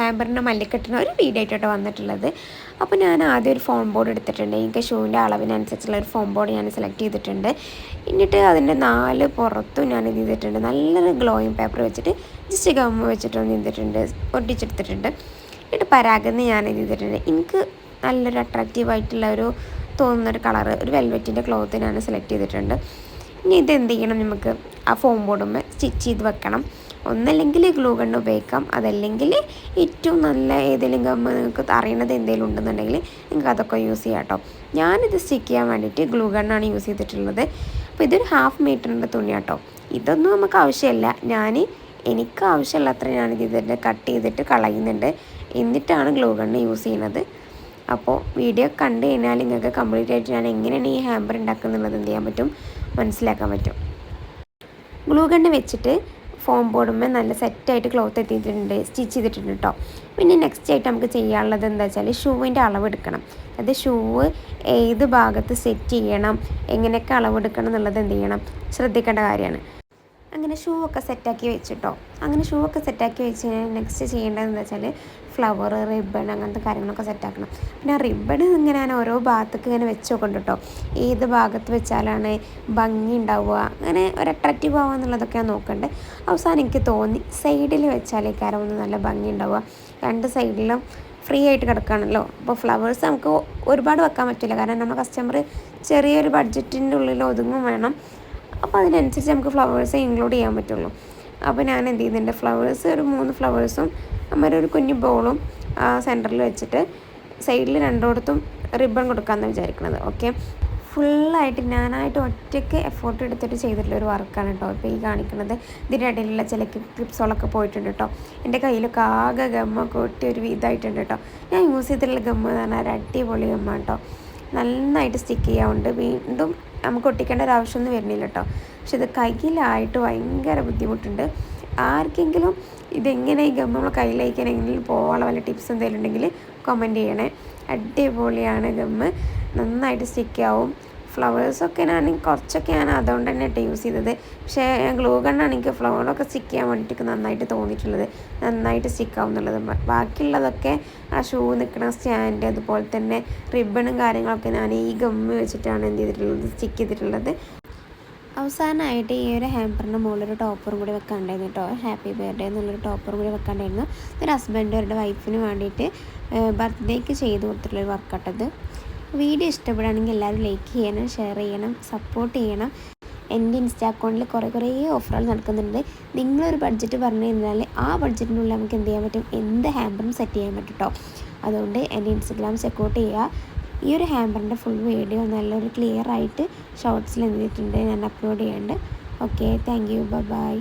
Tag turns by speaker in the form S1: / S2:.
S1: ഹാമ്പറിൻ്റെ മല്ലിക്കെട്ടിന് ഒരു വീഡിയോ ആയിട്ടോ വന്നിട്ടുള്ളത്. അപ്പോൾ ഞാൻ ആദ്യം ഒരു ഫോം ബോർഡ് എടുത്തിട്ടുണ്ട്. എനിക്ക് ഷൂവിൻ്റെ അളവിനനുസരിച്ചുള്ള ഒരു ഫോം ബോർഡ് ഞാൻ സെലക്ട് ചെയ്തിട്ടുണ്ട്. എന്നിട്ട് അതിൻ്റെ 4 പുറത്തും ഞാൻ ഇത് ചെയ്തിട്ടുണ്ട്. നല്ലൊരു ഗ്ലോയിങ് പേപ്പർ വെച്ചിട്ട് ജസ്റ്റ് ഗമ്മ് വെച്ചിട്ടൊന്ന് ചെയ്തിട്ടുണ്ട്, ഒട്ടിച്ചെടുത്തിട്ടുണ്ട്. എന്നിട്ട് പരാഗന്ന് ഞാൻ ഇത് ചെയ്തിട്ടുണ്ട്. എനിക്ക് നല്ലൊരു അട്രാക്റ്റീവായിട്ടുള്ള ഒരു തോന്നുന്നൊരു കളറ്, ഒരു വെൽവെറ്റിൻ്റെ ക്ലോത്ത് ഞാൻ സെലക്ട് ചെയ്തിട്ടുണ്ട്. ഇനി ഇത് എന്ത് ചെയ്യണം, നമുക്ക് ആ ഫോം ബോർഡുമ്മേ സ്റ്റിച്ച് ചെയ്ത് വെക്കണം. ഒന്നല്ലെങ്കിൽ ഗ്ലൂ ഗണ്ണ് ഉപയോഗിക്കാം, അതല്ലെങ്കിൽ ഏറ്റവും നല്ല ഏതെങ്കിലും ഗമ്മ് നിങ്ങൾക്ക് അറിയണത് എന്തെങ്കിലും ഉണ്ടെന്നുണ്ടെങ്കിൽ നിങ്ങൾക്ക് അതൊക്കെ യൂസ് ചെയ്യാം കേട്ടോ. ഞാനിത് സ്റ്റിക്ക് ചെയ്യാൻ വേണ്ടിയിട്ട് ഗ്ലൂ ഗണ്ണാണ് യൂസ് ചെയ്തിട്ടുള്ളത്. അപ്പോൾ ഇതൊരു 1/2 മീറ്ററിൻ്റെ തുണി കേട്ടോ. ഇതൊന്നും നമുക്ക് ആവശ്യമില്ല. എനിക്ക് ആവശ്യമുള്ള അത്ര ഞാനിത് ഇതിൻ്റെ കട്ട് ചെയ്തിട്ട് കളയുന്നുണ്ട്. എന്നിട്ടാണ് ഗ്ലൂ ഗണ്ണ് യൂസ് ചെയ്യുന്നത്. അപ്പോൾ വീഡിയോ കണ്ടു കഴിഞ്ഞാൽ നിങ്ങൾക്ക് കംപ്ലീറ്റ് ആയിട്ട് ഞാൻ എങ്ങനെയാണ് ഈ ഹാമ്പർ ഉണ്ടാക്കുന്നുള്ളത് എന്ത് ചെയ്യാൻ പറ്റും, മനസ്സിലാക്കാൻ പറ്റും. ഗ്ലൂ ഗണ്ണ് വെച്ചിട്ട് ഫോം ബോർഡുമ്പോൾ നല്ല സെറ്റായിട്ട് ക്ലോത്ത് എത്തിയിട്ടുണ്ട്, സ്റ്റിച്ച് ചെയ്തിട്ടുണ്ട് കേട്ടോ. പിന്നെ നെക്സ്റ്റ് ആയിട്ട് നമുക്ക് ചെയ്യാനുള്ളത് എന്താ വെച്ചാൽ ഷൂവിൻ്റെ അളവെടുക്കണം. അത് ഷൂവ് ഏത് ഭാഗത്ത് സെറ്റ് ചെയ്യണം, എങ്ങനെയൊക്കെ അളവെടുക്കണം എന്നുള്ളത് എന്ത് ചെയ്യണം, ശ്രദ്ധിക്കേണ്ട കാര്യമാണ്. അങ്ങനെ ഷൂ ഒക്കെ സെറ്റാക്കി വെച്ചിട്ടോ. അങ്ങനെ ഷൂ ഒക്കെ സെറ്റാക്കി വെച്ച് കഴിഞ്ഞാൽ നെക്സ്റ്റ് ചെയ്യേണ്ടത് എന്താ വെച്ചാൽ ഫ്ലവർ, റിബൺ അങ്ങനത്തെ കാര്യങ്ങളൊക്കെ സെറ്റാക്കണം. പിന്നെ ആ റിബൺ ഇങ്ങനെ ഞാൻ ഓരോ ഭാഗത്തേക്ക് ഇങ്ങനെ വെച്ച് നോക്കുന്നുണ്ട് കേട്ടോ. ഏത് ഭാഗത്ത് വെച്ചാലാണ് ഭംഗി ഉണ്ടാവുക, അങ്ങനെ ഒരു അട്രാക്റ്റീവ് ആവുക എന്നുള്ളതൊക്കെ ഞാൻ നോക്കണ്ടേ. അവസാനം എനിക്ക് തോന്നി സൈഡിൽ വെച്ചാലേക്കാരം ഒന്ന് നല്ല ഭംഗി ഉണ്ടാവുക. 2 സൈഡിലും ഫ്രീ ആയിട്ട് കിടക്കുകയാണല്ലോ. അപ്പോൾ ഫ്ലവേഴ്സ് നമുക്ക് ഒരുപാട് വെക്കാൻ പറ്റില്ല, കാരണം നമ്മുടെ കസ്റ്റമർ ചെറിയൊരു ബഡ്ജറ്റിൻ്റെ ഉള്ളിൽ ഒതുങ്ങും വേണം. അപ്പോൾ അതിനനുസരിച്ച് നമുക്ക് ഫ്ലവേഴ്സ് ഇൻക്ലൂഡ് ചെയ്യാൻ പറ്റുള്ളൂ. അപ്പോൾ ഞാൻ എന്ത് ചെയ്യുന്നുണ്ട്, ഫ്ലവേഴ്സ് ഒരു 3 ഫ്ലവേഴ്സും ഒരു കുഞ്ഞു ബോളും സെൻറ്ററിൽ വെച്ചിട്ട് സൈഡിൽ 2 റിബൺ കൊടുക്കാമെന്ന് വിചാരിക്കുന്നത്. ഓക്കെ, ഫുള്ളായിട്ട് ഞാനായിട്ട് ഒറ്റയ്ക്ക് എഫോർട്ട് എടുത്തിട്ട് ചെയ്തിട്ടുള്ള ഒരു വർക്കാണ് കേട്ടോ ഇപ്പോൾ ഈ കാണിക്കുന്നത്. ഇതിൻ്റെ ഇടയിലുള്ള ചില ക്ലിപ്സുകളൊക്കെ പോയിട്ടുണ്ട് കേട്ടോ. എൻ്റെ കയ്യിലൊക്കെ ആകെ ഗമ്മൊക്കെ ഒട്ടി ഒരു ഇതായിട്ടുണ്ട് കേട്ടോ. ഞാൻ യൂസ് ചെയ്തിട്ടുള്ള ഗമ്മ എന്ന് പറഞ്ഞാൽ ഒരു അടിപൊളി ഗമ്മ കേട്ടോ. നന്നായിട്ട് സ്റ്റിക്ക് ചെയ്യാറുണ്ട്. വീണ്ടും നമുക്ക് ഒട്ടിക്കേണ്ട ഒരു ആവശ്യമൊന്നും വരുന്നില്ല കേട്ടോ. പക്ഷെ ഇത് കയ്യിലായിട്ട് ഭയങ്കര ബുദ്ധിമുട്ടുണ്ട്. ആർക്കെങ്കിലും ഇതെങ്ങനെ ഈ ഗമ്മ നമ്മൾ കയ്യിലയക്കാൻ എങ്ങനെയും പോകാനുള്ള വല്ല ടിപ്സ് എന്തെങ്കിലും ഉണ്ടെങ്കിൽ കമൻറ്റ് ചെയ്യണേ. അടിപൊളിയാണ് ഗമ്മ്, നന്നായിട്ട് സ്റ്റിക്ക് ആവും. ഫ്ലവേഴ്സൊക്കെ കുറച്ചൊക്കെ ഞാൻ അതുകൊണ്ട് തന്നെ യൂസ് ചെയ്തത്. പക്ഷേ ഗ്ലൂ ഗണ്ണാണ് എനിക്ക് ഫ്ലവറൊക്കെ സ്റ്റിക്ക് ചെയ്യാൻ വേണ്ടിയിട്ട് നന്നായിട്ട് തോന്നിയിട്ടുള്ളത്. നന്നായിട്ട് സ്റ്റിക്ക് ആവും എന്നുള്ളത്. ബാക്കിയുള്ളതൊക്കെ ആ ഷൂ നിൽക്കുന്ന സ്റ്റാൻഡ്, അതുപോലെ തന്നെ റിബണും കാര്യങ്ങളൊക്കെ ഞാൻ ഈ ഗമ്മ് വെച്ചിട്ടാണ് എന്ത് ചെയ്തിട്ടുള്ളത്, സ്റ്റിക്ക് ചെയ്തിട്ടുള്ളത്. അവസാനമായിട്ട് ഈ ഒരു ഹാമ്പറിൻ്റെ മുകളിലൊരു ടോപ്പറും കൂടി വെക്കാണ്ടായിരുന്നു കേട്ടോ. ഹാപ്പി ബർത്ത്ഡേ എന്നുള്ളൊരു ടോപ്പറും കൂടി വെക്കാണ്ടായിരുന്നു. ഒരു ഹസ്ബൻഡ് അവരുടെ വൈഫിന് വേണ്ടിയിട്ട് ബർത്ത്ഡേക്ക് ചെയ്ത് കൊടുത്തിട്ടുള്ളൊരു വർക്കൗട്ടത്. വീഡിയോ ഇഷ്ടപ്പെടുകയാണെങ്കിൽ എല്ലാവരും ലൈക്ക് ചെയ്യണം, ഷെയർ ചെയ്യണം, സപ്പോർട്ട് ചെയ്യണം. എൻ്റെ ഇൻസ്റ്റാ അക്കൗണ്ടിൽ കുറേ ഓഫറുകൾ നടക്കുന്നുണ്ട്. നിങ്ങളൊരു ബഡ്ജറ്റ് പറഞ്ഞു കഴിഞ്ഞാൽ ആ ബഡ്ജറ്റിനുള്ളിൽ നമുക്ക് എന്ത് ചെയ്യാൻ പറ്റും, എന്ത് ഹാമ്പറും സെറ്റ് ചെയ്യാൻ പറ്റും കേട്ടോ. അതുകൊണ്ട് എൻ്റെ ഇൻസ്റ്റഗ്രാം ചെക്കൗട്ട് ചെയ്യുക. ഈ ഒരു ഹാമ്പറിൻ്റെ ഫുൾ വീഡിയോ നല്ലൊരു ക്ലിയർ ആയിട്ട് ഷോർട്സിൽ എന്ത് ചെയ്തിട്ടുണ്ട്, ഞാൻ അപ്ലോഡ് ചെയ്യുന്നുണ്ട്. Okay, thank you, by.